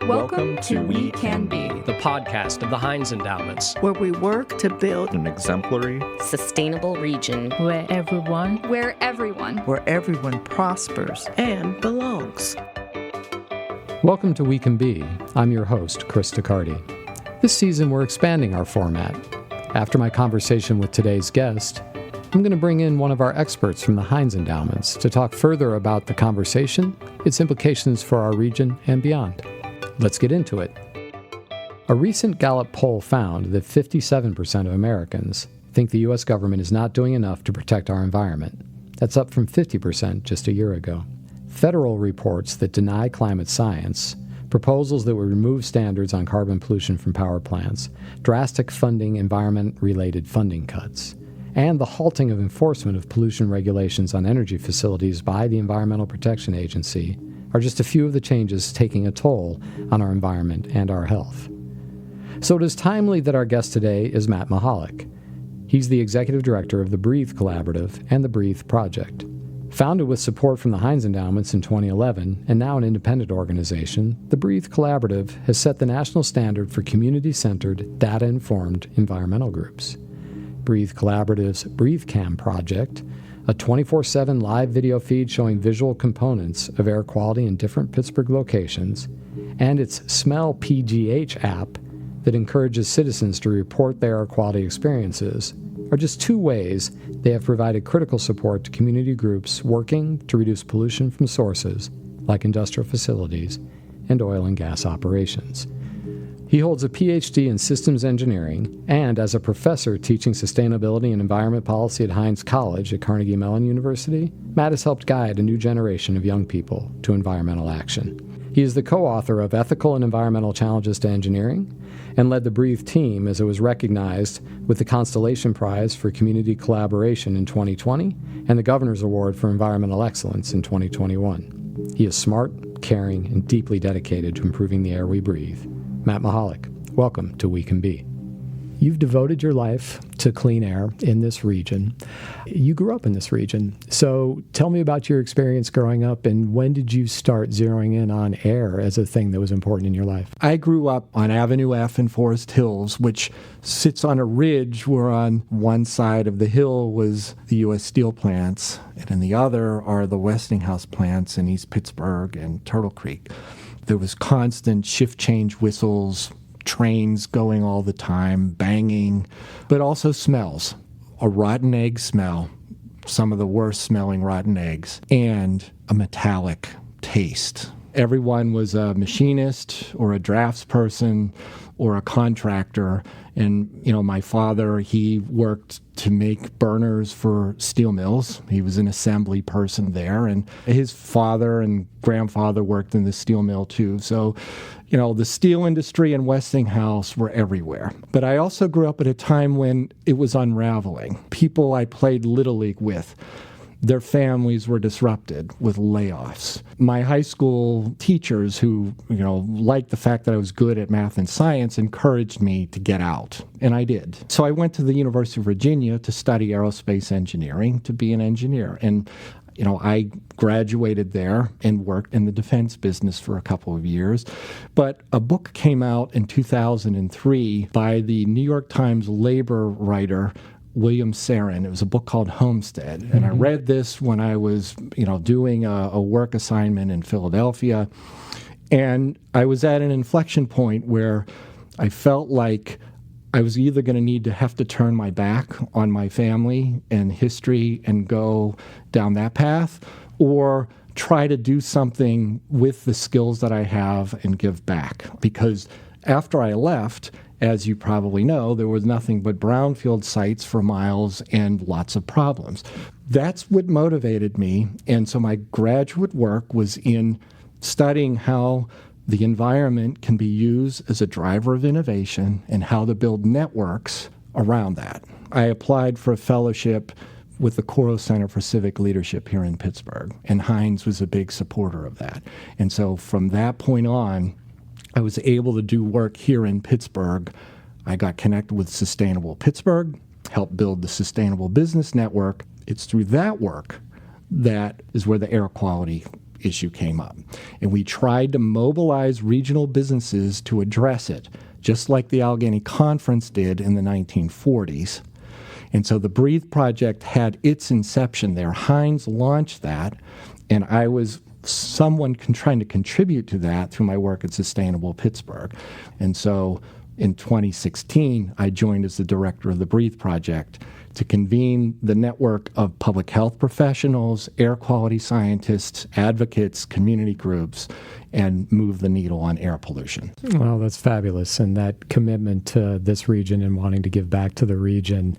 Welcome to We Can Be, the podcast of the Heinz Endowments, where we work to build an exemplary, sustainable region where everyone prospers and belongs. Welcome to We Can Be. I'm your host, Chris DeCardy. This season, we're expanding our format. After my conversation with today's guest, I'm going to bring in one of our experts from the Heinz Endowments to talk further about the conversation, its implications for our region, and beyond. Let's get into it. A recent Gallup poll found that 57% of Americans think the U.S. government is not doing enough to protect our environment. That's up from 50% just a year ago. Federal reports that deny climate science, proposals that would remove standards on carbon pollution from power plants, drastic funding environment-related funding cuts, and the halting of enforcement of pollution regulations on energy facilities by the Environmental Protection Agency are just a few of the changes taking a toll on our environment and our health. So it is timely that our guest today is Matt Mehalik. He's the executive director of the Breathe Collaborative and the Breathe Project. Founded with support from the Heinz Endowments in 2011 and now an independent organization, the Breathe Collaborative has set the national standard for community-centered, data-informed environmental groups. Breathe Collaborative's BreatheCam project, a 24/7 live video feed showing visual components of air quality in different Pittsburgh locations, and its Smell PGH app that encourages citizens to report their air quality experiences, are just two ways they have provided critical support to community groups working to reduce pollution from sources like industrial facilities and oil and gas operations. He holds a PhD in systems engineering and, as a professor teaching sustainability and environment policy at Heinz College at Carnegie Mellon University, Matt has helped guide a new generation of young people to environmental action. He is the co-author of Ethical and Environmental Challenges to Engineering and led the Breathe team as it was recognized with the Constellation Prize for Community Collaboration in 2020 and the Governor's Award for Environmental Excellence in 2021. He is smart, caring, and deeply dedicated to improving the air we breathe. Matt Mehalik, welcome to We Can Be. You've devoted your life to clean air in this region. You grew up in this region, so tell me about your experience growing up and when did you start zeroing in on air as a thing that was important in your life? I grew up on Avenue F in Forest Hills, which sits on a ridge where on one side of the hill was the U.S. Steel plants, and on the other are the Westinghouse plants in East Pittsburgh and Turtle Creek. There was constant shift change whistles, trains going all the time, banging, but also smells. A rotten egg smell, some of the worst smelling rotten eggs, and a metallic taste. Everyone was a machinist or a draftsperson or a contractor. And, my father, he worked to make burners for steel mills. He was an assembly person there. And his father and grandfather worked in the steel mill too. So, the steel industry and Westinghouse were everywhere. But I also grew up at a time when it was unraveling. People I played Little League with, their families were disrupted with layoffs. My high school teachers who, liked the fact that I was good at math and science encouraged me to get out, and I did. So I went to the University of Virginia to study aerospace engineering, to be an engineer. And, I graduated there and worked in the defense business for a couple of years. But a book came out in 2003 by the New York Times labor writer William Sarin. It was a book called Homestead. And I read this when I was, doing a work assignment in Philadelphia. And I was at an inflection point where I felt like I was either going to have to turn my back on my family and history and go down that path, or try to do something with the skills that I have and give back. Because after I left, as you probably know, there was nothing but brownfield sites for miles and lots of problems. That's what motivated me. And so my graduate work was in studying how the environment can be used as a driver of innovation and how to build networks around that. I applied for a fellowship with the Coro Center for Civic Leadership here in Pittsburgh, and Heinz was a big supporter of that. And so from that point on, I was able to do work here in Pittsburgh. I got connected with Sustainable Pittsburgh, helped build the Sustainable Business Network. It's through that work that is where the air quality issue came up. And we tried to mobilize regional businesses to address it, just like the Allegheny Conference did in the 1940s. And so the Breathe Project had its inception there. Heinz launched that, and I was someone trying to contribute to that through my work at Sustainable Pittsburgh. And so in 2016, I joined as the director of the Breathe Project to convene the network of public health professionals, air quality scientists, advocates, community groups, and move the needle on air pollution. Well, that's fabulous. And that commitment to this region and wanting to give back to the region.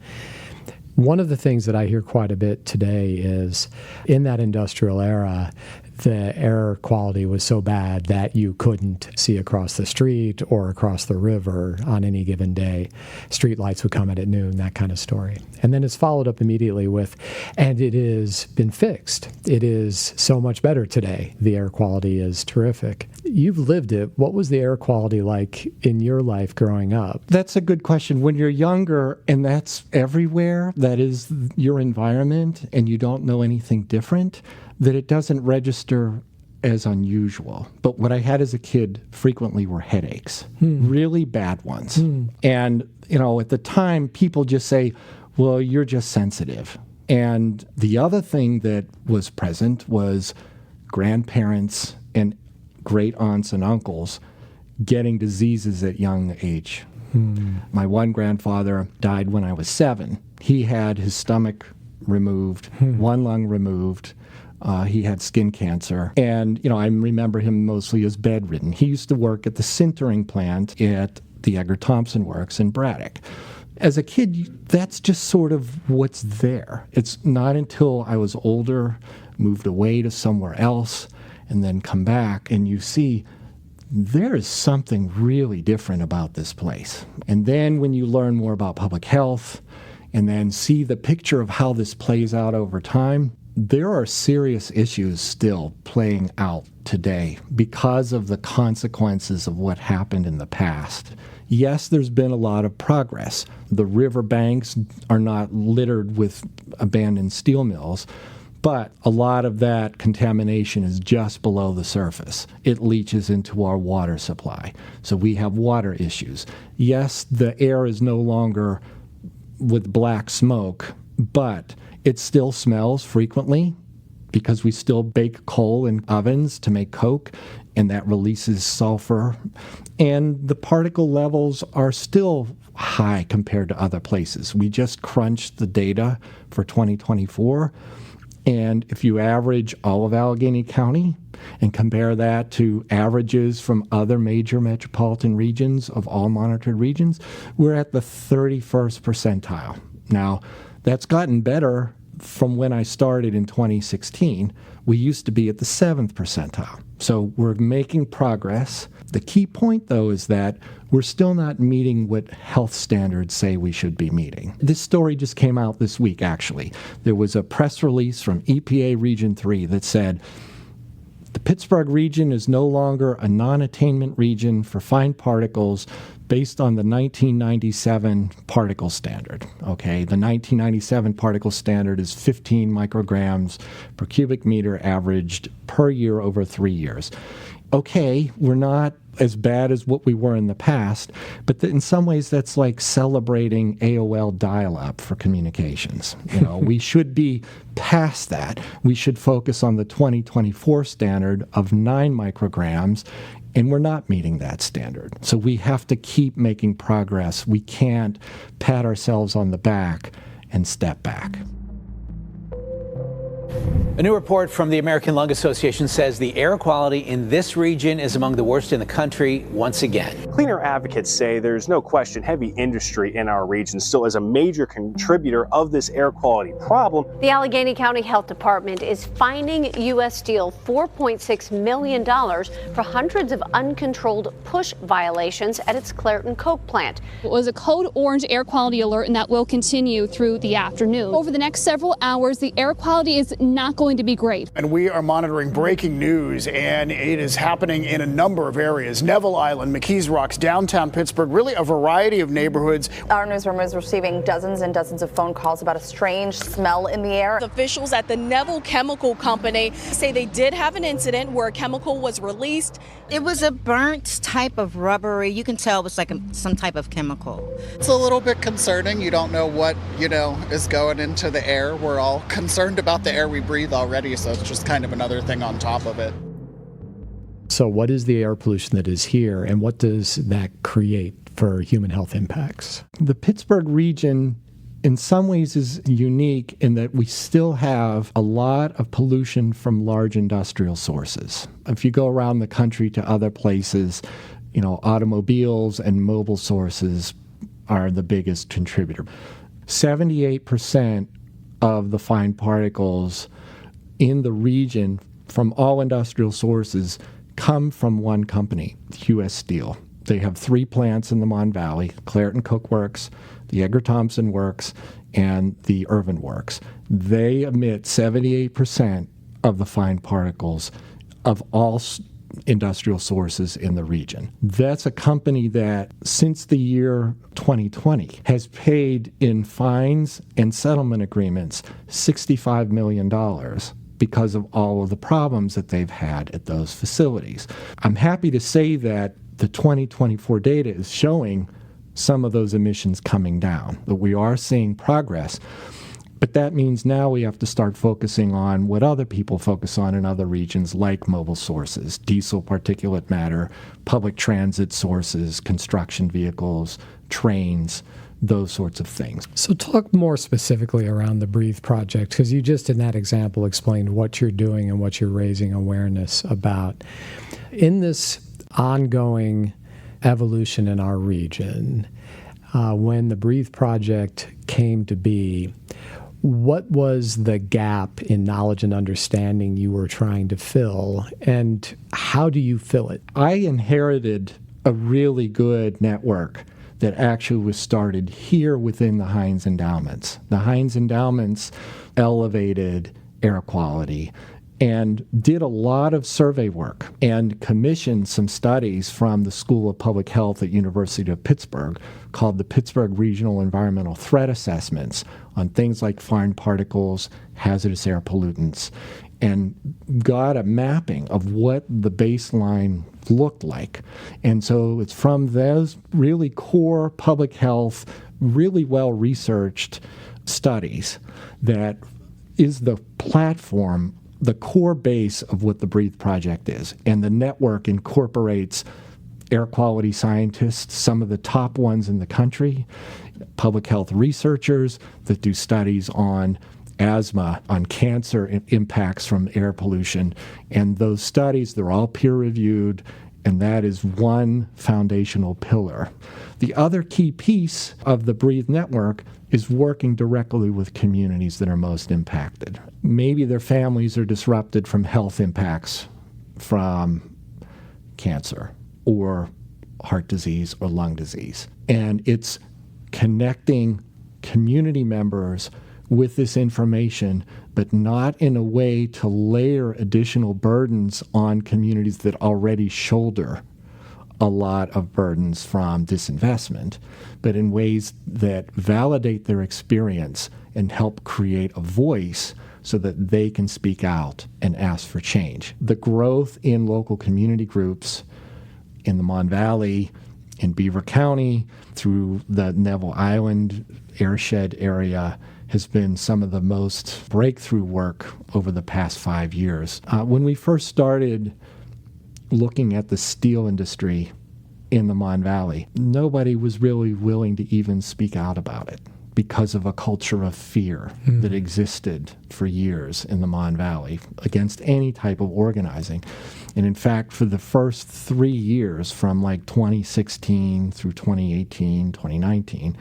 One of the things that I hear quite a bit today is in that industrial era, the air quality was so bad that you couldn't see across the street or across the river on any given day. Street lights would come in at noon, that kind of story. And then it's followed up immediately with, and it has been fixed. It is so much better today. The air quality is terrific. You've lived it. What was the air quality like in your life growing up? That's a good question. When you're younger and that's everywhere, that is your environment, and you don't know anything different, that it doesn't register as unusual. But what I had as a kid frequently were headaches, really bad ones. And, at the time, people just say, well, you're just sensitive. And the other thing that was present was grandparents and great aunts and uncles getting diseases at young age. My one grandfather died when I was 7. He had his stomach removed, one lung removed. He had skin cancer. And, I remember him mostly as bedridden. He used to work at the sintering plant at the Edgar Thompson Works in Braddock. As a kid, that's just sort of what's there. It's not until I was older, moved away to somewhere else, and then come back, and you see there is something really different about this place. And then when you learn more about public health and then see the picture of how this plays out over time, there are serious issues still playing out today because of the consequences of what happened in the past. Yes, there's been a lot of progress. The river banks are not littered with abandoned steel mills, but a lot of that contamination is just below the surface. It leaches into our water supply. So we have water issues. Yes, the air is no longer with black smoke, but it still smells frequently because we still bake coal in ovens to make coke, and that releases sulfur. And the particle levels are still high compared to other places. We just crunched the data for 2024, and if you average all of Allegheny County and compare that to averages from other major metropolitan regions of all monitored regions, we're at the 31st percentile. Now, that's gotten better from when I started in 2016. We used to be at the 7th percentile. So we're making progress. The key point, though, is that we're still not meeting what health standards say we should be meeting. This story just came out this week, actually. There was a press release from EPA Region 3 that said, the Pittsburgh region is no longer a non-attainment region for fine particles based on the 1997 particle standard. Okay, the 1997 particle standard is 15 micrograms per cubic meter averaged per year over 3 years. Okay, we're not as bad as what we were in the past, but in some ways that's like celebrating AOL dial-up for communications. We should be past that. We should focus on the 2024 standard of 9 micrograms, and we're not meeting that standard. So we have to keep making progress. We can't pat ourselves on the back and step back. A new report from the American Lung Association says the air quality in this region is among the worst in the country once again. Cleaner advocates say there's no question heavy industry in our region still is a major contributor of this air quality problem. The Allegheny County Health Department is fining U.S. Steel $4.6 million for hundreds of uncontrolled push violations at its Clairton Coke plant. It was a code orange air quality alert, and that will continue through the afternoon. Over the next several hours, the air quality is not going going to be great. And we are monitoring breaking news, and it is happening in a number of areas. Neville Island, McKees Rocks, downtown Pittsburgh, really a variety of neighborhoods. Our newsroom is receiving dozens and dozens of phone calls about a strange smell in the air. Officials at the Neville Chemical Company say they did have an incident where a chemical was released. It was a burnt type of rubbery. You can tell it was like some type of chemical. It's a little bit concerning. You don't know what, is going into the air. We're all concerned about the air we breathe already, so it's just kind of another thing on top of it. So what is the air pollution that is here, and what does that create for human health impacts? The Pittsburgh region in some ways is unique in that we still have a lot of pollution from large industrial sources. If you go around the country to other places, automobiles and mobile sources are the biggest contributor. 78% of the fine particles in the region from all industrial sources come from one company, U.S. Steel. They have 3 plants in the Mon Valley, Clairton Cook Works, the Edgar Thompson Works, and the Irvin Works. They emit 78% of the fine particles of all industrial sources in the region. That's a company that, since the year 2020, has paid in fines and settlement agreements $65 million because of all of the problems that they've had at those facilities. I'm happy to say that the 2024 data is showing some of those emissions coming down, that we are seeing progress. But that means now we have to start focusing on what other people focus on in other regions, like mobile sources, diesel particulate matter, public transit sources, construction vehicles, trains, those sorts of things. So talk more specifically around the Breathe Project, because you just in that example explained what you're doing and what you're raising awareness about. In this ongoing evolution in our region, when the Breathe Project came to be, what was the gap in knowledge and understanding you were trying to fill, and how do you fill it? I inherited a really good network that actually was started here within the Heinz Endowments. The Heinz Endowments elevated air quality and did a lot of survey work and commissioned some studies from the School of Public Health at University of Pittsburgh called the Pittsburgh Regional Environmental Threat Assessments on things like fine particles, hazardous air pollutants, and got a mapping of what the baseline looked like. And so it's from those really core public health, really well-researched studies that is the platform, the core base of what the Breathe Project is. And the network incorporates air quality scientists, some of the top ones in the country, public health researchers that do studies on asthma, on cancer impacts from air pollution. And those studies, they're all peer-reviewed, and that is one foundational pillar. The other key piece of the Breathe Network is working directly with communities that are most impacted. Maybe their families are disrupted from health impacts from cancer or heart disease or lung disease. And it's connecting community members with this information, but not in a way to layer additional burdens on communities that already shoulder a lot of burdens from disinvestment, but in ways that validate their experience and help create a voice so that they can speak out and ask for change. The growth in local community groups in the Mon Valley, in Beaver County, through the Neville Island airshed area has been some of the most breakthrough work over the past 5 years. When we first started looking at the steel industry in the Mon Valley, nobody was really willing to even speak out about it because of a culture of fear that existed for years in the Mon Valley against any type of organizing. And in fact, for the first 3 years, from like 2016 through 2018, 2019,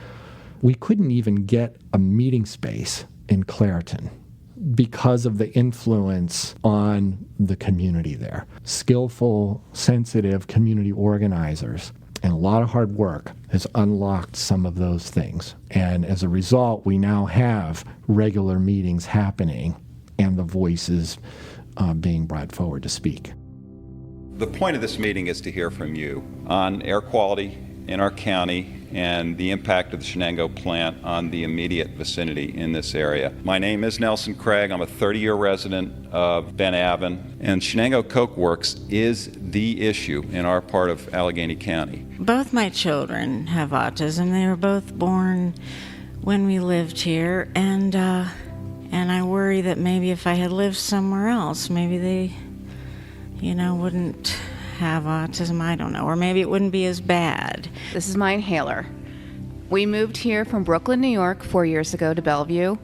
we couldn't even get a meeting space in Clairton because of the influence on the community there. Skillful, sensitive community organizers and a lot of hard work has unlocked some of those things. And as a result, we now have regular meetings happening and the voices being brought forward to speak. The point of this meeting is to hear from you on air quality in our county and the impact of the Shenango plant on the immediate vicinity in this area. My name is Nelson Craig. I'm a 30-year resident of Ben Avon, and Shenango Coke Works is the issue in our part of Allegheny County. Both my children have autism. They were both born when we lived here, and I worry that maybe if I had lived somewhere else, maybe they, wouldn't have autism, I don't know, or maybe it wouldn't be as bad. This is my inhaler. We moved here from Brooklyn, New York 4 years ago to Bellevue,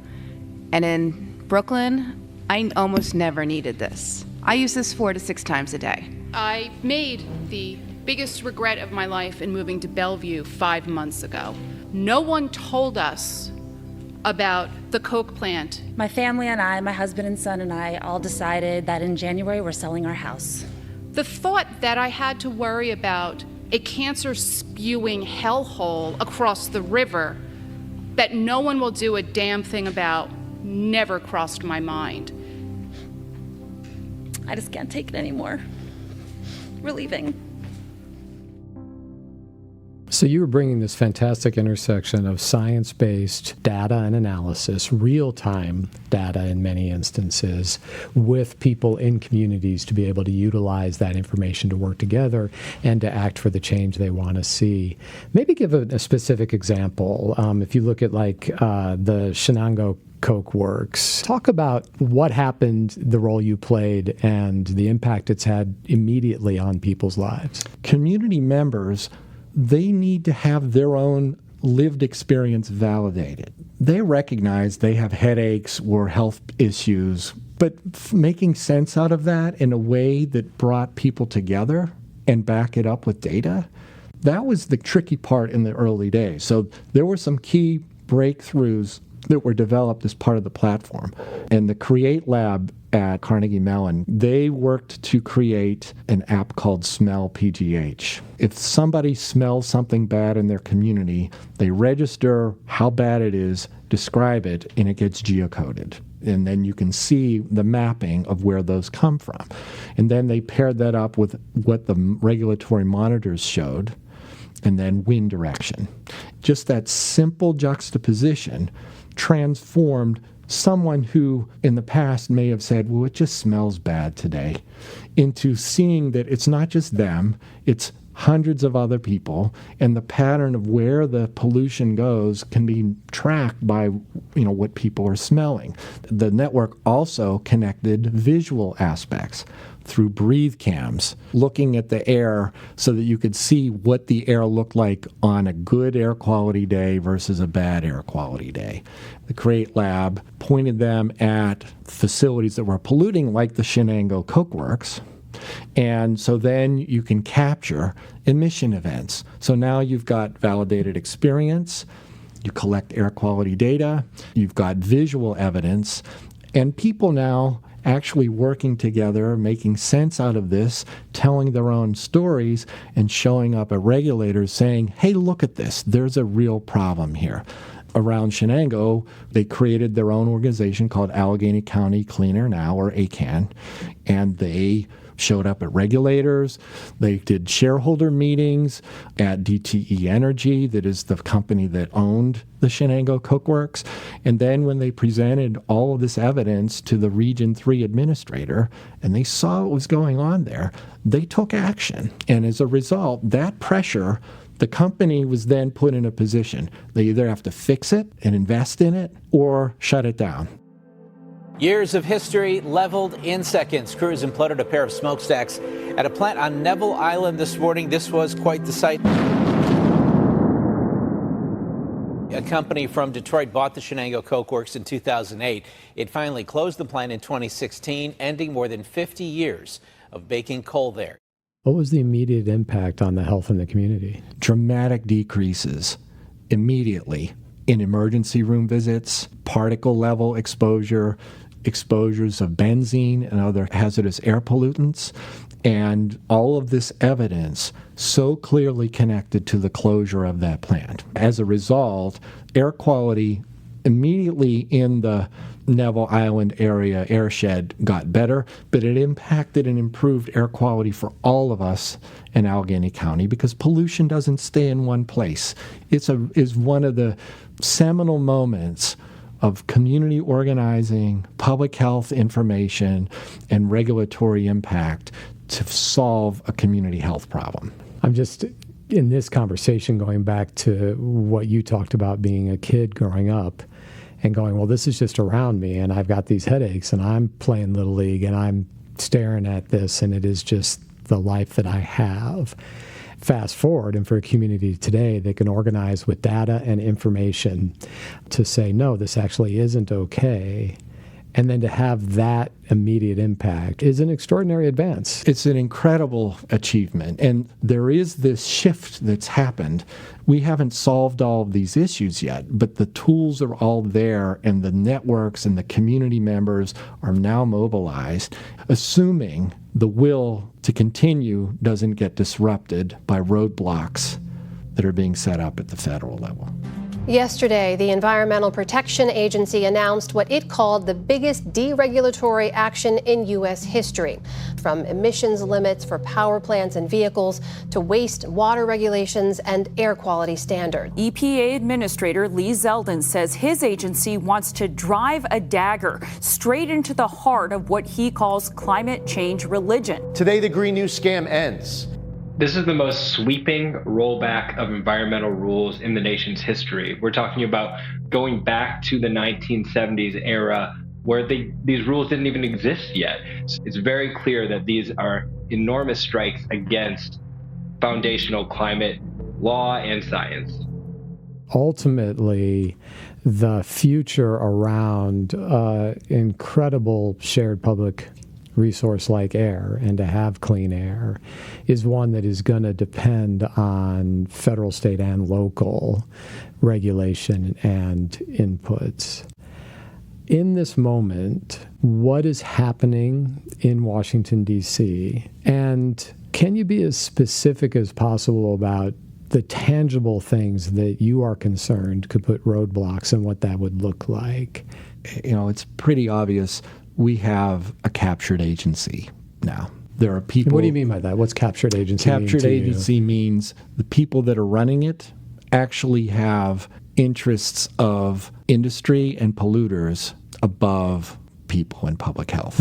and in Brooklyn, I almost never needed this. I use this 4 to 6 times a day. I made the biggest regret of my life in moving to Bellevue 5 months ago. No one told us about the Coke plant. My family and I, my husband and son and I, all decided that in January we're selling our house. The thought that I had to worry about a cancer-spewing hellhole across the river that no one will do a damn thing about never crossed my mind. I just can't take it anymore. We're leaving. So you were bringing this fantastic intersection of science-based data and analysis, real-time data in many instances, with people in communities to be able to utilize that information to work together and to act for the change they want to see. Maybe give a specific example. If you look at the Shenango Coke Works, talk about what happened, the role you played, and the impact it's had immediately on people's lives. Community members, they need to have their own lived experience validated. They recognize they have headaches or health issues, but making sense out of that in a way that brought people together and back it up with data, that was the tricky part in the early days. So there were some key breakthroughs that were developed as part of the platform. And the Create Lab at Carnegie Mellon, they worked to create an app called Smell PGH. If somebody smells something bad in their community, they register how bad it is, describe it, and it gets geocoded. And then you can see the mapping of where those come from. And then they paired that up with what the regulatory monitors showed, and then wind direction. Just that simple juxtaposition transformed someone who in the past may have said, well, it just smells bad today, into seeing that it's not just them, it's hundreds of other people, and the pattern of where the pollution goes can be tracked by what people are smelling. The network also connected visual aspects through breathe cams, looking at the air so that you could see what the air looked like on a good air quality day versus a bad air quality day. The Create Lab pointed them at facilities that were polluting, like the Shenango Coke Works, and so then you can capture emission events. So now you've got validated experience, you collect air quality data, you've got visual evidence, and people now actually working together, making sense out of this, telling their own stories, and showing up at regulators saying, hey, look at this, there's a real problem here. Around Shenango, they created their own organization called Allegheny County Cleaner Now, or ACAN, and they showed up at regulators. They did shareholder meetings at DTE Energy, that is the company that owned the Shenango Coke Works. And then when they presented all of this evidence to the Region 3 administrator, and they saw what was going on there, they took action. And as a result, that pressure, the company was then put in a position. They either have to fix it and invest in it or shut it down. Years of history leveled in seconds. Crews imploded a pair of smokestacks at a plant on Neville Island this morning. This was quite the sight. A company from Detroit bought the Shenango Coke Works in 2008. It finally closed the plant in 2016, ending more than 50 years of baking coal there. What was the immediate impact on the health in the community? Dramatic decreases immediately in emergency room visits, particle level exposure, exposures of benzene and other hazardous air pollutants, and all of this evidence so clearly connected to the closure of that plant. As a result, air quality immediately in the Neville Island area airshed got better, but it impacted and improved air quality for all of us in Allegheny County because pollution doesn't stay in one place. It's one of the seminal moments of community organizing, public health information, and regulatory impact to solve a community health problem. I'm just, in this conversation, going back to what you talked about being a kid growing up and going, well, this is just around me, and I've got these headaches, and I'm playing Little League, and I'm staring at this, and it is just the life that I have. Fast forward, and for a community today, they can organize with data and information to say, no, this actually isn't okay. And then to have that immediate impact is an extraordinary advance. It's an incredible achievement. And there is this shift that's happened. We haven't solved all of these issues yet, but the tools are all there, and the networks and the community members are now mobilized, assuming the will to continue doesn't get disrupted by roadblocks that are being set up at the federal level. Yesterday, the Environmental Protection Agency announced what it called the biggest deregulatory action in U.S. history, from emissions limits for power plants and vehicles to wastewater regulations and air quality standards. EPA Administrator Lee Zeldin says his agency wants to drive a dagger straight into the heart of what he calls climate change religion. Today, the Green New scam ends. This is the most sweeping rollback of environmental rules in the nation's history. We're talking about going back to the 1970s era where these rules didn't even exist yet. It's very clear that these are enormous strikes against foundational climate law and science. Ultimately, the future around incredible shared public resource like air and to have clean air is one that is going to depend on federal, state, and local regulation and inputs. In this moment, what is happening in Washington, D.C., and can you be as specific as possible about the tangible things that you are concerned could put roadblocks and what that would look like? You know, it's pretty obvious. We have a captured agency now. There are people... What do you mean by that? What's captured agency mean to you? Captured agency means the people that are running it actually have interests of industry and polluters above people and public health.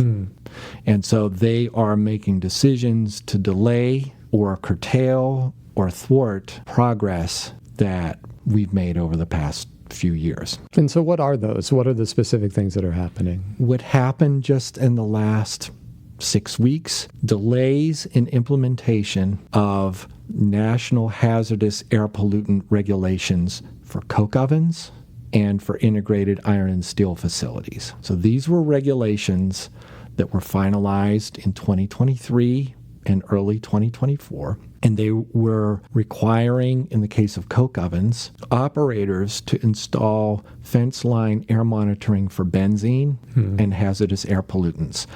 And so they are making decisions to delay or curtail or thwart progress that we've made over the past few years. And so what are those? What are the specific things that are happening? What happened just in the last 6 weeks, delays in implementation of national hazardous air pollutant regulations for coke ovens and for integrated iron and steel facilities. So these were regulations that were finalized in 2023 and early 2024. And they were requiring, in the case of coke ovens, operators to install fence line air monitoring for benzene and hazardous air pollutants.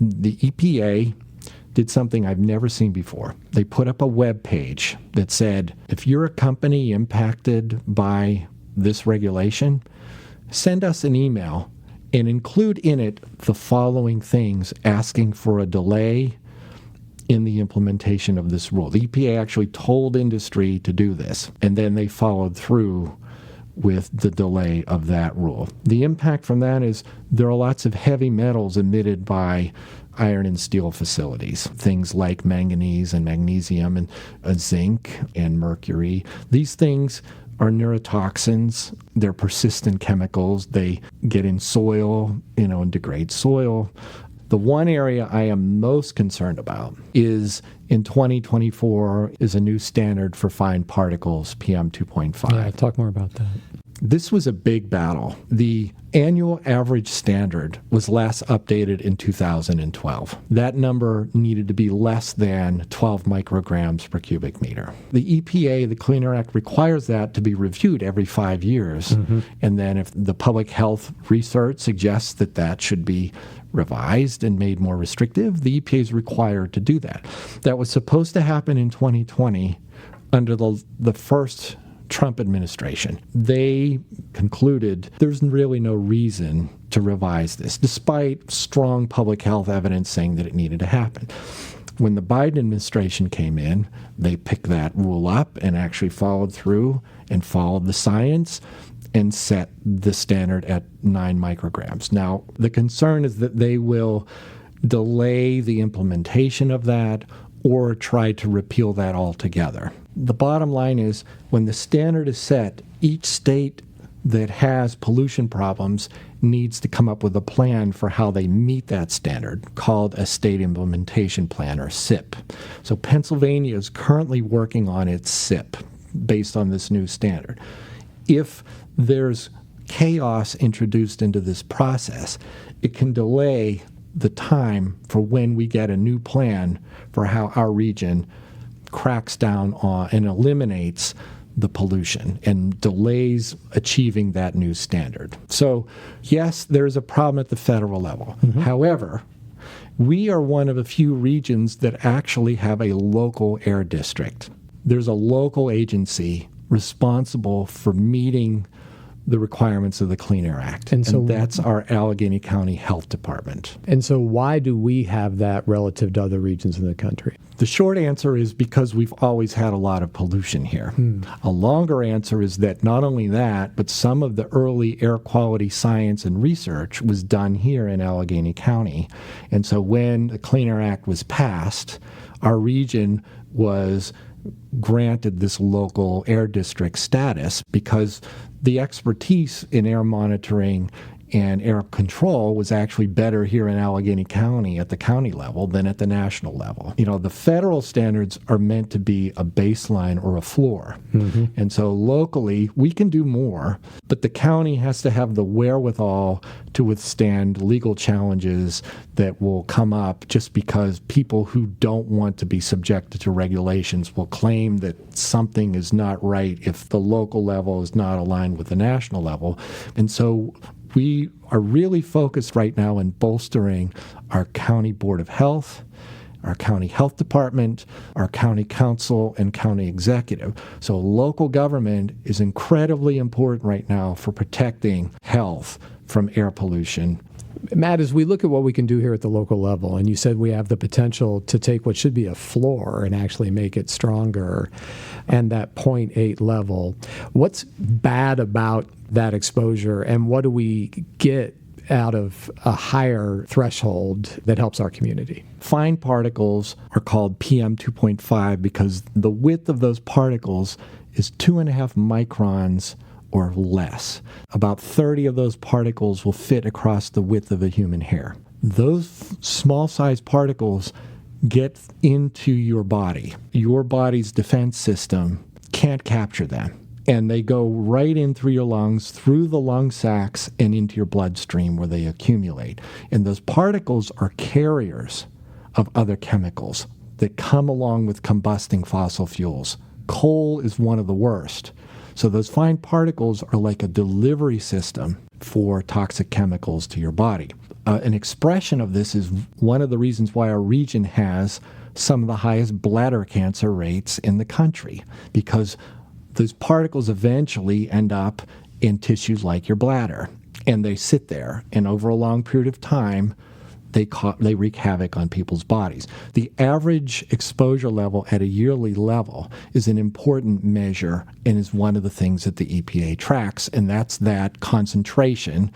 The EPA did something I've never seen before. They put up a web page that said, if you're a company impacted by this regulation, send us an email and include in it the following things, asking for a delay in the implementation of this rule. The EPA actually told industry to do this, and then they followed through with the delay of that rule. The impact from that is there are lots of heavy metals emitted by iron and steel facilities, things like manganese and magnesium and zinc and mercury. These things are neurotoxins. They're persistent chemicals. They get in soil, and degrade soil. The one area I am most concerned about is in 2024 is a new standard for fine particles, PM 2.5. Yeah, talk more about that. This was a big battle. The annual average standard was last updated in 2012. That number needed to be less than 12 micrograms per cubic meter. The EPA, the Clean Air Act, requires that to be reviewed every 5 years. And then if the public health research suggests that that should be revised and made more restrictive, the EPA is required to do that. That was supposed to happen in 2020 under the first Trump administration. They concluded there's really no reason to revise this, despite strong public health evidence saying that it needed to happen. When the Biden administration came in, they picked that rule up and actually followed through and followed the science and set the standard at 9 micrograms. Now, the concern is that they will delay the implementation of that or try to repeal that altogether. The bottom line is, when the standard is set, each state that has pollution problems needs to come up with a plan for how they meet that standard, called a State Implementation Plan, or SIP. So Pennsylvania is currently working on its SIP based on this new standard. If there's chaos introduced into this process, it can delay the time for when we get a new plan for how our region cracks down on and eliminates the pollution and delays achieving that new standard. So, yes, there's a problem at the federal level. However, we are one of a few regions that actually have a local air district. There's a local agency responsible for meeting the requirements of the Clean Air Act. And that's our Allegheny County Health Department. And so why do we have that relative to other regions in the country? The short answer is because we've always had a lot of pollution here. A longer answer is that not only that, but some of the early air quality science and research was done here in Allegheny County. And so when the Clean Air Act was passed, our region was granted this local air district status because the expertise in air monitoring and air control was actually better here in Allegheny County at the county level than at the national level. You know, the federal standards are meant to be a baseline or a floor. And so locally, we can do more, but the county has to have the wherewithal to withstand legal challenges that will come up just because people who don't want to be subjected to regulations will claim that something is not right if the local level is not aligned with the national level. And so we are really focused right now in bolstering our county board of health, our county health department, our county council, and county executive. So local government is incredibly important right now for protecting health from air pollution. Matt, as we look at what we can do here at the local level, and you said we have the potential to take what should be a floor and actually make it stronger, and that 0.8 level, what's bad about that exposure, and what do we get out of a higher threshold that helps our community? Fine particles are called PM 2.5 because the width of those particles is 2.5 microns or less. About 30 of those particles will fit across the width of a human hair. Those small-sized particles get into your body. Your body's defense system can't capture them. And they go right in through your lungs, through the lung sacs, and into your bloodstream where they accumulate. And those particles are carriers of other chemicals that come along with combusting fossil fuels. Coal is one of the worst. So those fine particles are like a delivery system for toxic chemicals to your body. An expression of this is one of the reasons why our region has some of the highest bladder cancer rates in the country, because those particles eventually end up in tissues like your bladder, and they sit there, and over a long period of time, they wreak havoc on people's bodies. The average exposure level at a yearly level is an important measure and is one of the things that the EPA tracks, and that's that concentration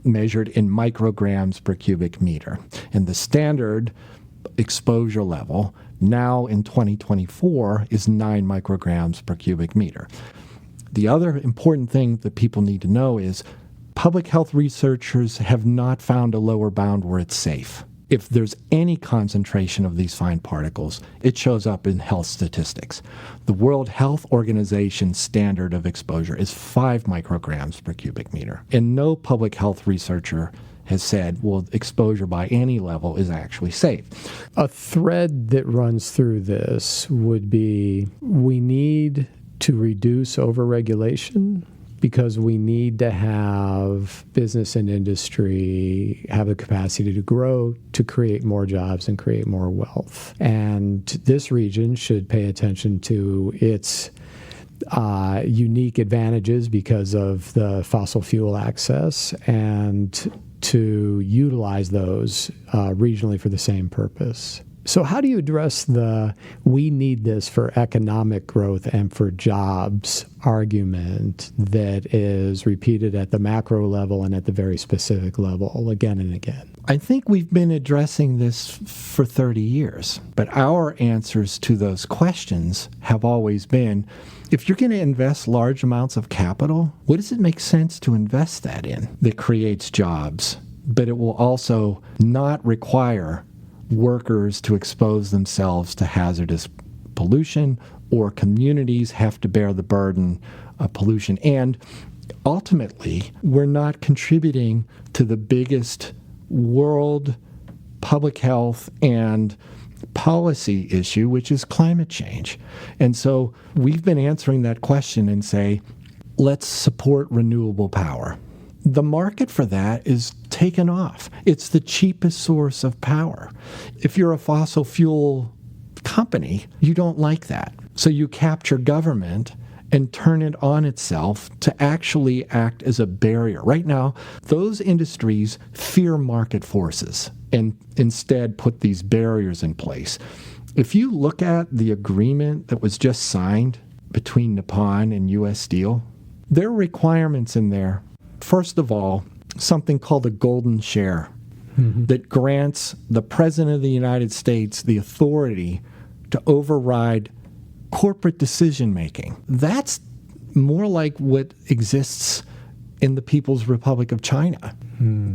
measured in micrograms per cubic meter. And the standard exposure level now in 2024 is 9 micrograms per cubic meter. The other important thing that people need to know is public health researchers have not found a lower bound where it's safe. If there's any concentration of these fine particles, it shows up in health statistics. The World Health Organization standard of exposure is 5 micrograms per cubic meter. And no public health researcher has said, well, exposure by any level is actually safe. A thread that runs through this would be we need to reduce overregulation because we need to have business and industry have the capacity to grow, to create more jobs and create more wealth. And this region should pay attention to its unique advantages because of the fossil fuel access and to utilize those regionally for the same purpose. So how do you address the "we need this for economic growth and for jobs" argument that is repeated at the macro level and at the very specific level again and again? I think we've been addressing this for 30 years, but our answers to those questions have always been, if you're going to invest large amounts of capital, what does it make sense to invest that in that creates jobs, but it will also not require workers to expose themselves to hazardous pollution, or communities have to bear the burden of pollution. And ultimately, we're not contributing to the biggest world public health and policy issue, which is climate change. And so we've been answering that question and say, let's support renewable power. The market for that is taken off. It's the cheapest source of power. If you're a fossil fuel company, you don't like that. So you capture government and turn it on itself to actually act as a barrier. Right now, those industries fear market forces and instead put these barriers in place. If you look at the agreement that was just signed between Nippon and U.S. Steel, there are requirements in there. First of all, something called a golden share that grants the President of the United States the authority to override corporate decision-making. That's more like what exists in the People's Republic of China.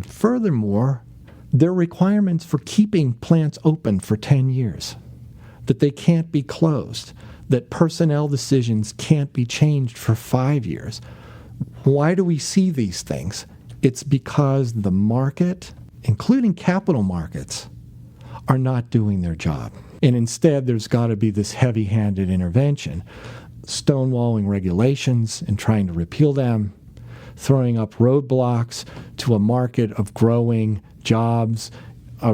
Furthermore, there are requirements for keeping plants open for 10 years, that they can't be closed, that personnel decisions can't be changed for 5 years. Why do we see these things? It's because the market, including capital markets, are not doing their job. And instead, there's got to be this heavy-handed intervention, stonewalling regulations and trying to repeal them, throwing up roadblocks to a market of growing jobs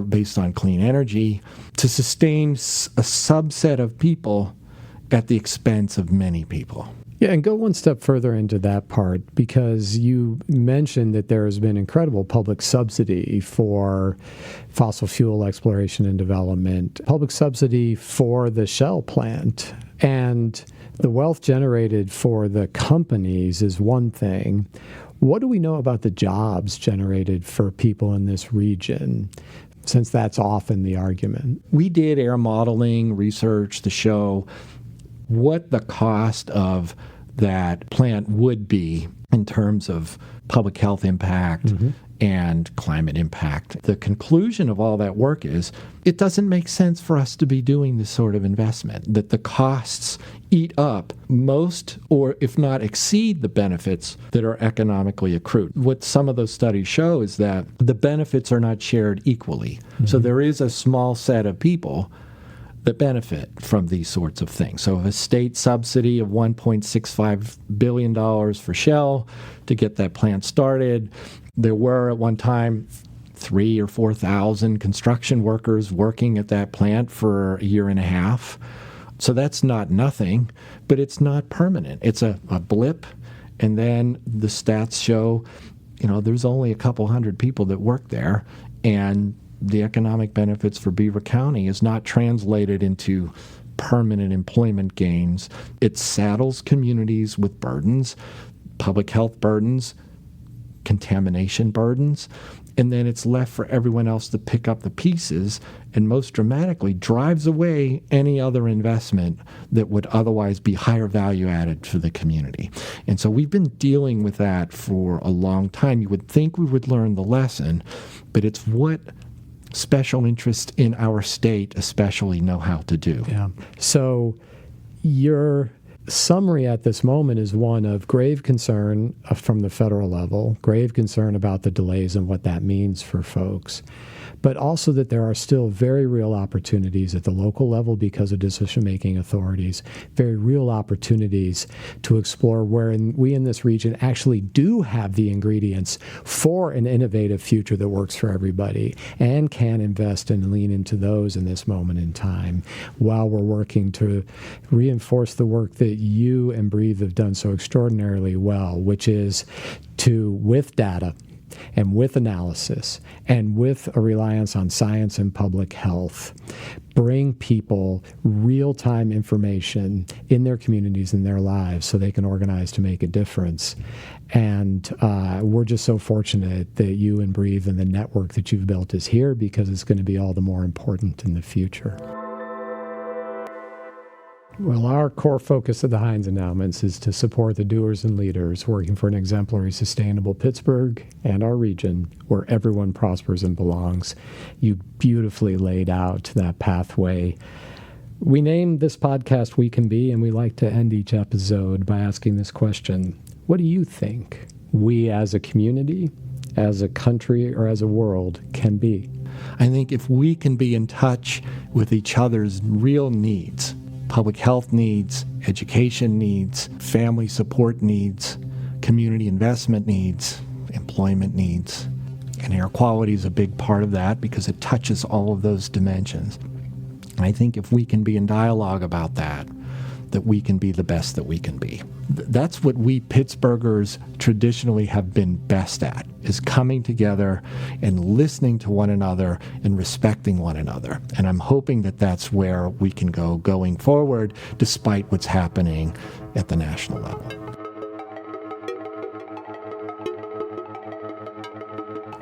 based on clean energy to sustain a subset of people at the expense of many people. Yeah, and go one step further into that part, because you mentioned that there has been incredible public subsidy for fossil fuel exploration and development, public subsidy for the Shell plant. And the wealth generated for the companies is one thing. What do we know about the jobs generated for people in this region, since that's often the argument? We did air modeling research to show what the cost of that plant would be in terms of public health impact and climate impact. The conclusion of all that work is it doesn't make sense for us to be doing this sort of investment, that the costs eat up most, or if not exceed, the benefits that are economically accrued. What some of those studies show is that the benefits are not shared equally. So there is a small set of people that benefit from these sorts of things. So a state subsidy of $1.65 billion for Shell to get that plant started. There were at one time 3,000 or 4,000 construction workers working at that plant for a year and a half. So that's not nothing, but it's not permanent. It's a blip, and then the stats show, there's only a couple hundred people that work there, and the economic benefits for Beaver County is not translated into permanent employment gains. It saddles communities with burdens, public health burdens, contamination burdens, and then it's left for everyone else to pick up the pieces, and most dramatically drives away any other investment that would otherwise be higher value added for the community. And so we've been dealing with that for a long time. You would think we would learn the lesson, but it's what special interests in our state especially know how to do. Yeah. So your summary at this moment is one of grave concern from the federal level, grave concern about the delays and what that means for folks. but also that there are still very real opportunities at the local level because of decision-making authorities, very real opportunities to explore where we in this region actually do have the ingredients for an innovative future that works for everybody and can invest and lean into those in this moment in time while we're working to reinforce the work that you and Breathe have done so extraordinarily well, which is to, with data and with analysis and with a reliance on science and public health, bring people real-time information in their communities and their lives so they can organize to make a difference. And we're just so fortunate that you and Breathe and the network that you've built is here, because it's going to be all the more important in the future. Well, our core focus of the Heinz Endowments is to support the doers and leaders working for an exemplary, sustainable Pittsburgh and our region where everyone prospers and belongs. You beautifully laid out that pathway. We named this podcast We Can Be, and we like to end each episode by asking this question: what do you think we as a community, as a country, or as a world can be? I think if we can be in touch with each other's real needs, public health needs, education needs, family support needs, community investment needs, employment needs, and air quality is a big part of that because it touches all of those dimensions. And I think if we can be in dialogue about that, that we can be the best that we can be. That's what we Pittsburghers traditionally have been best at, is coming together and listening to one another and respecting one another. And I'm hoping that that's where we can go going forward, despite what's happening at the national level.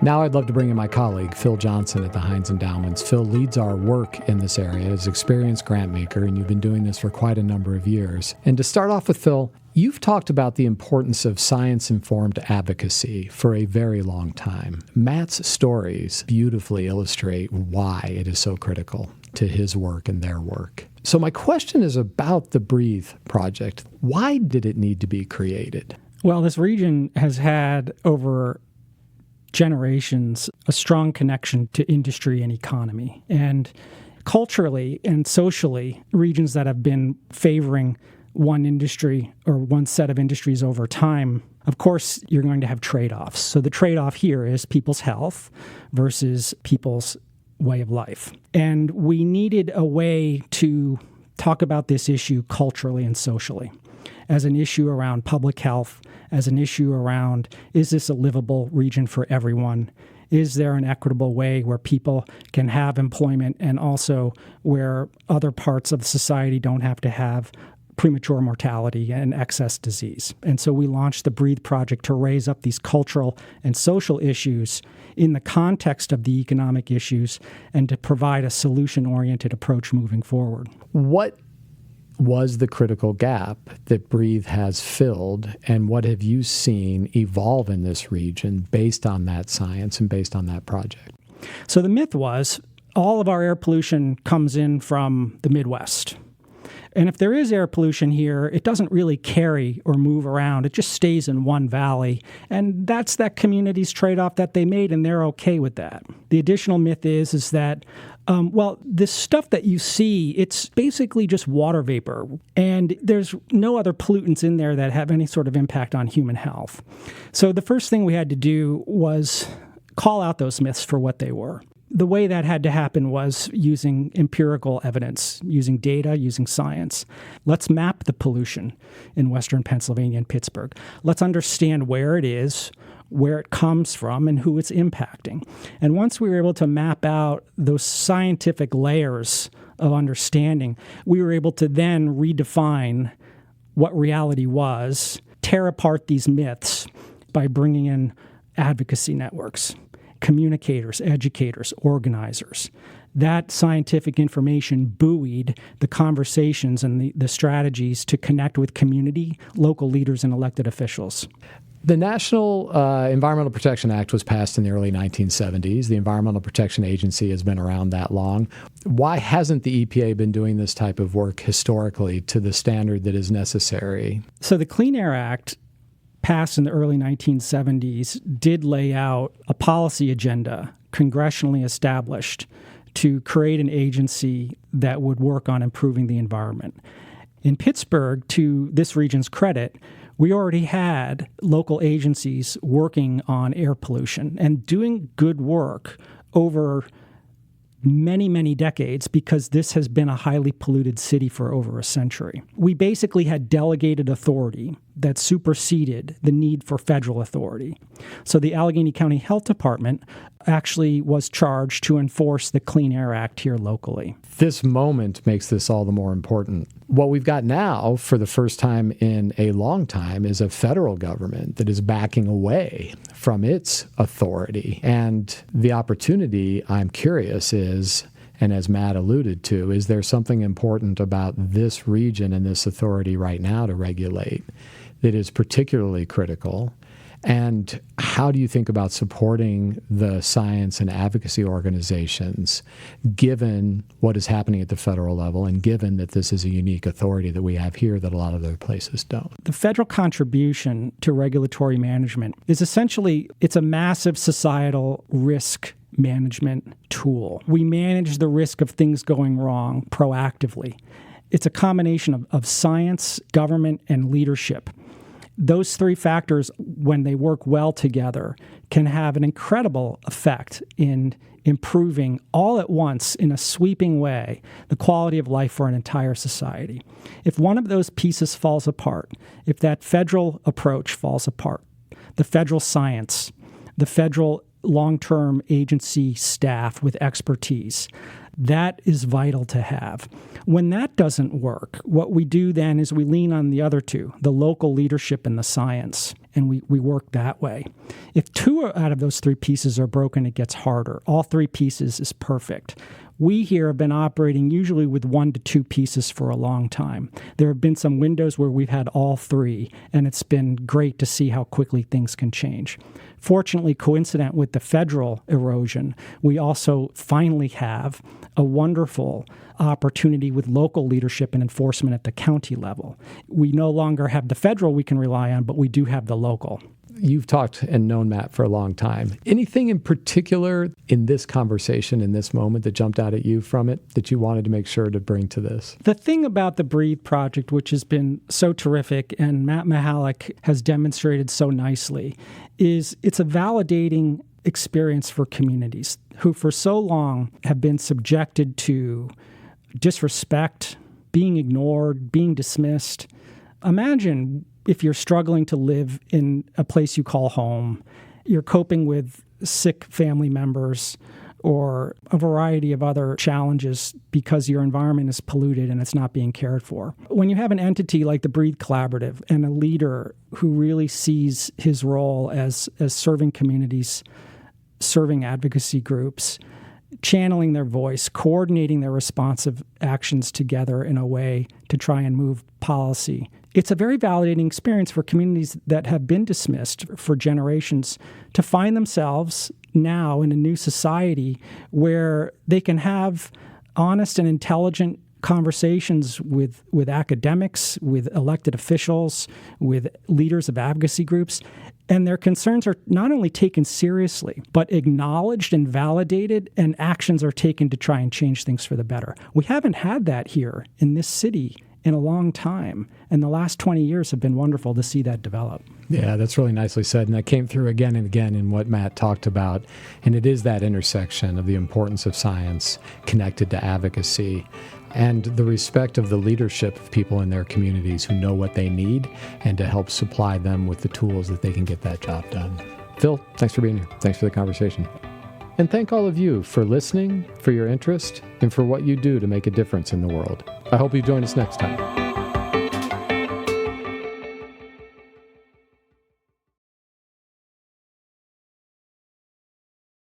Now I'd love to bring in my colleague, Phil Johnson at the Heinz Endowments. Phil leads our work in this area as experienced grant maker, and you've been doing this for quite a number of years. And to start off with, Phil, you've talked about the importance of science-informed advocacy for a very long time. Matt's stories beautifully illustrate why it is so critical to his work and their work. So my question is about the Breathe project. Why did it need to be created? Well, this region has had over generations a strong connection to industry and economy. And culturally and socially, regions that have been favoring one industry or one set of industries over time, of course, you're going to have trade-offs. So the trade-off here is people's health versus people's way of life. And we needed a way to talk about this issue culturally and socially, as an issue around public health, as an issue around, is this a livable region for everyone? Is there an equitable way where people can have employment and also where other parts of society don't have to have premature mortality and excess disease? And so we launched the Breathe Project to raise up these cultural and social issues in the context of the economic issues and to provide a solution-oriented approach moving forward. What was the critical gap that Breathe has filled, and what have you seen evolve in this region based on that science and based on that project? So the myth was all of our air pollution comes in from the Midwest. And if there is air pollution here, it doesn't really carry or move around. It just stays in one valley. And that's that community's trade-off that they made, and they're okay with that. The additional myth is that this stuff that you see, it's basically just water vapor, and there's no other pollutants in there that have any sort of impact on human health. So the first thing we had to do was call out those myths for what they were. The way that had to happen was using empirical evidence, using data, using science. Let's map the pollution in Western Pennsylvania and Pittsburgh. Let's understand where it is, where it comes from, and who it's impacting. And once we were able to map out those scientific layers of understanding, we were able to then redefine what reality was, tear apart these myths by bringing in advocacy networks, communicators, educators, organizers. That scientific information buoyed the conversations and the strategies to connect with community, local leaders, and elected officials. The National Environmental Protection Act was passed in the early 1970s. The Environmental Protection Agency has been around that long. Why hasn't the EPA been doing this type of work historically to the standard that is necessary? So the Clean Air Act, passed in the early 1970s, did lay out a policy agenda congressionally established to create an agency that would work on improving the environment. In Pittsburgh, to this region's credit, we already had local agencies working on air pollution and doing good work over many, many decades because this has been a highly polluted city for over a century. We basically had delegated authority that superseded the need for federal authority. So the Allegheny County Health Department actually was charged to enforce the Clean Air Act here locally. This moment makes this all the more important. What we've got now, for the first time in a long time, is a federal government that is backing away from its authority. And the opportunity, I'm curious, is, and as Matt alluded to, is there something important about this region and this authority right now to regulate that is particularly critical? And how do you think about supporting the science and advocacy organizations, given what is happening at the federal level and given that this is a unique authority that we have here that a lot of other places don't? The federal contribution to regulatory management is essentially, it's a massive societal risk management tool. We manage the risk of things going wrong proactively. It's a combination of science, government, and leadership. Those three factors, when they work well together, can have an incredible effect in improving all at once, in a sweeping way, the quality of life for an entire society. If one of those pieces falls apart, if that federal approach falls apart, the federal science, the federal long-term agency staff with expertise, that is vital to have. When that doesn't work, what we do then is we lean on the other two, the local leadership and the science, and we work that way. If two out of those three pieces are broken, it gets harder. All three pieces is perfect. We here have been operating usually with 1 to 2 pieces for a long time. There have been some windows where we've had all three, and it's been great to see how quickly things can change. Fortunately, coincident with the federal erosion, we also finally have a wonderful opportunity with local leadership and enforcement at the county level. We no longer have the federal we can rely on, but we do have the local. You've talked and known Matt for a long time. Anything in particular in this conversation, in this moment, that jumped out at you from it that you wanted to make sure to bring to this? The thing about the Breathe Project, which has been so terrific, and Matt Mehalik has demonstrated so nicely, is it's a validating experience for communities who for so long have been subjected to disrespect, being ignored, being dismissed. Imagine if you're struggling to live in a place you call home, you're coping with sick family members or a variety of other challenges because your environment is polluted and it's not being cared for. When you have an entity like the Breathe Collaborative and a leader who really sees his role as serving communities, serving advocacy groups, channeling their voice, coordinating their responsive actions together in a way to try and move policy. It's a very validating experience for communities that have been dismissed for generations to find themselves now in a new society where they can have honest and intelligent conversations with academics, with elected officials, with leaders of advocacy groups, and their concerns are not only taken seriously, but acknowledged and validated, and actions are taken to try and change things for the better. We haven't had that here in this city in a long time, and the last 20 years have been wonderful to see that develop. Yeah, that's really nicely said, and that came through again and again in what Matt talked about, and it is that intersection of the importance of science connected to advocacy and the respect of the leadership of people in their communities who know what they need and to help supply them with the tools that they can get that job done. Phil, thanks for being here. Thanks for the conversation. And thank all of you for listening, for your interest, and for what you do to make a difference in the world. I hope you join us next time.